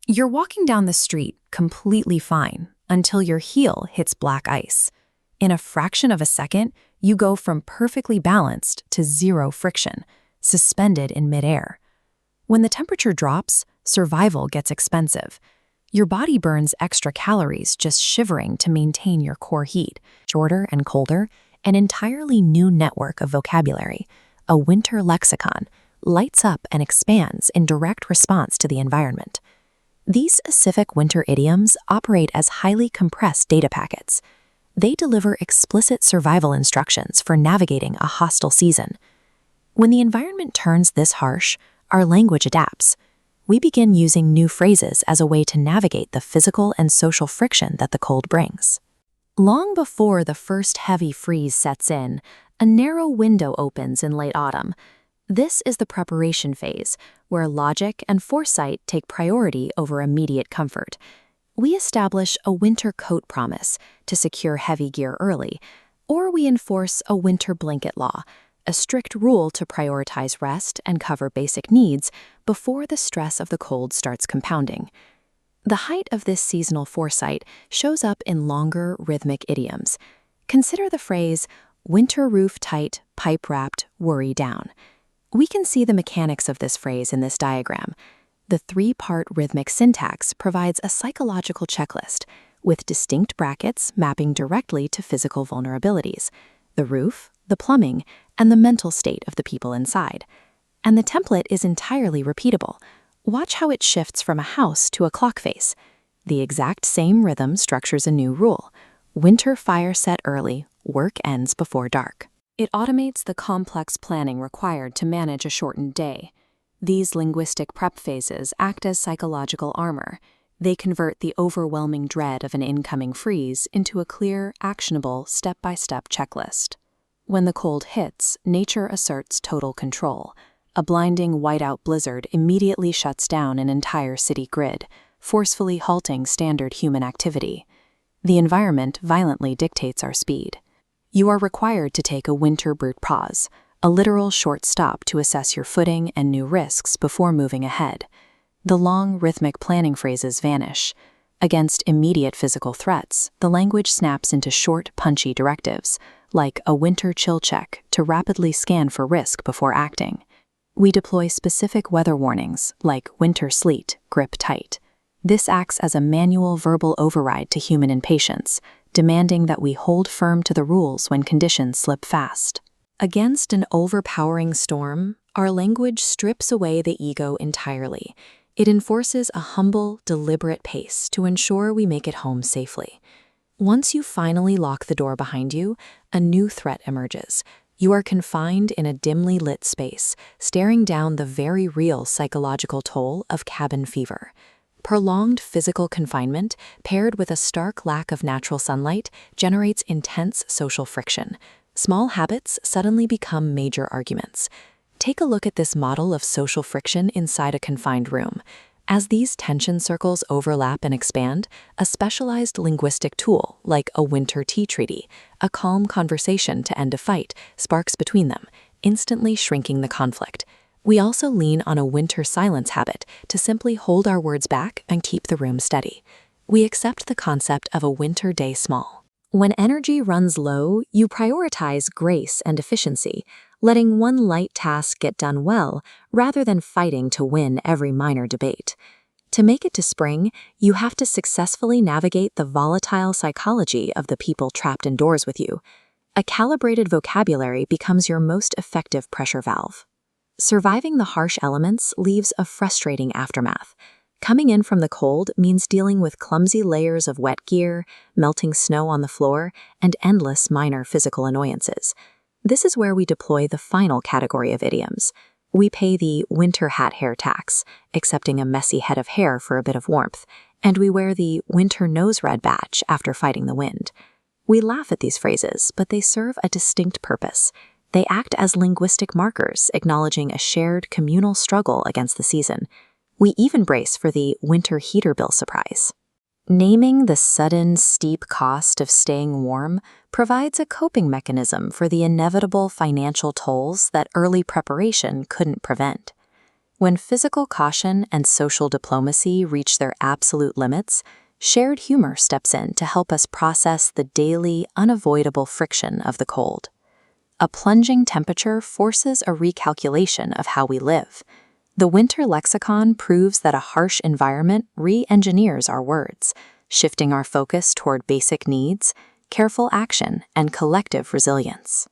You're walking down the street completely fine until your heel hits black ice. In a fraction of a second, you go from perfectly balanced to zero friction, suspended in midair. When the temperature drops, survival gets expensive. Your body burns extra calories just shivering to maintain your core heat. Shorter and colder, an entirely new network of vocabulary, a winter lexicon, lights up and expands in direct response to the environment. These specific winter idioms operate as highly compressed data packets. They deliver explicit survival instructions for navigating a hostile season. When the environment turns this harsh, our language adapts. We begin using new phrases as a way to navigate the physical and social friction that the cold brings. Long before the first heavy freeze sets in, a narrow window opens in late autumn. This is the preparation phase, where logic and foresight take priority over immediate comfort. We establish a winter coat promise to secure heavy gear early, or we enforce a winter blanket law, a strict rule to prioritize rest and cover basic needs before the stress of the cold starts compounding. The height of this seasonal foresight shows up in longer, rhythmic idioms. Consider the phrase, winter roof tight, pipe wrapped, worry down. We can see the mechanics of this phrase in this diagram. The three-part rhythmic syntax provides a psychological checklist, with distinct brackets mapping directly to physical vulnerabilities, the roof, the plumbing, and the mental state of the people inside. And the template is entirely repeatable. Watch how it shifts from a house to a clock face. The exact same rhythm structures a new rule. Winter fire set early, work ends before dark. It automates the complex planning required to manage a shortened day. These linguistic prep phases act as psychological armor. They convert the overwhelming dread of an incoming freeze into a clear, actionable, step-by-step checklist. When the cold hits, nature asserts total control. A blinding whiteout blizzard immediately shuts down an entire city grid, forcefully halting standard human activity. The environment violently dictates our speed. You are required to take a winter brute pause, a literal short stop to assess your footing and new risks before moving ahead. The long, rhythmic planning phrases vanish. Against immediate physical threats, the language snaps into short, punchy directives, like a winter chill check to rapidly scan for risk before acting. We deploy specific weather warnings, like winter sleet, grip tight. This acts as a manual verbal override to human impatience, demanding that we hold firm to the rules when conditions slip fast. Against an overpowering storm, our language strips away the ego entirely. It enforces a humble, deliberate pace to ensure we make it home safely. Once you finally lock the door behind you, a new threat emerges. You are confined in a dimly lit space, staring down the very real psychological toll of cabin fever. Prolonged physical confinement, paired with a stark lack of natural sunlight, generates intense social friction. Small habits suddenly become major arguments. Take a look at this model of social friction inside a confined room. As these tension circles overlap and expand, a specialized linguistic tool, like a winter tea treaty, a calm conversation to end a fight, sparks between them, instantly shrinking the conflict. We also lean on a winter silence habit to simply hold our words back and keep the room steady. We accept the concept of a winter day small. When energy runs low, you prioritize grace and efficiency, letting one light task get done well rather than fighting to win every minor debate. To make it to spring, you have to successfully navigate the volatile psychology of the people trapped indoors with you. A calibrated vocabulary becomes your most effective pressure valve. Surviving the harsh elements leaves a frustrating aftermath. Coming in from the cold means dealing with clumsy layers of wet gear, melting snow on the floor, and endless minor physical annoyances. This is where we deploy the final category of idioms. We pay the winter hat hair tax, accepting a messy head of hair for a bit of warmth, and we wear the winter nose red badge after fighting the wind. We laugh at these phrases, but they serve a distinct purpose. They act as linguistic markers, acknowledging a shared communal struggle against the season. We even brace for the winter heater bill surprise. Naming the sudden, steep cost of staying warm provides a coping mechanism for the inevitable financial tolls that early preparation couldn't prevent. When physical caution and social diplomacy reach their absolute limits, shared humor steps in to help us process the daily, unavoidable friction of the cold. A plunging temperature forces a recalculation of how we live. The winter lexicon proves that a harsh environment re-engineers our words, shifting our focus toward basic needs, careful action, and collective resilience.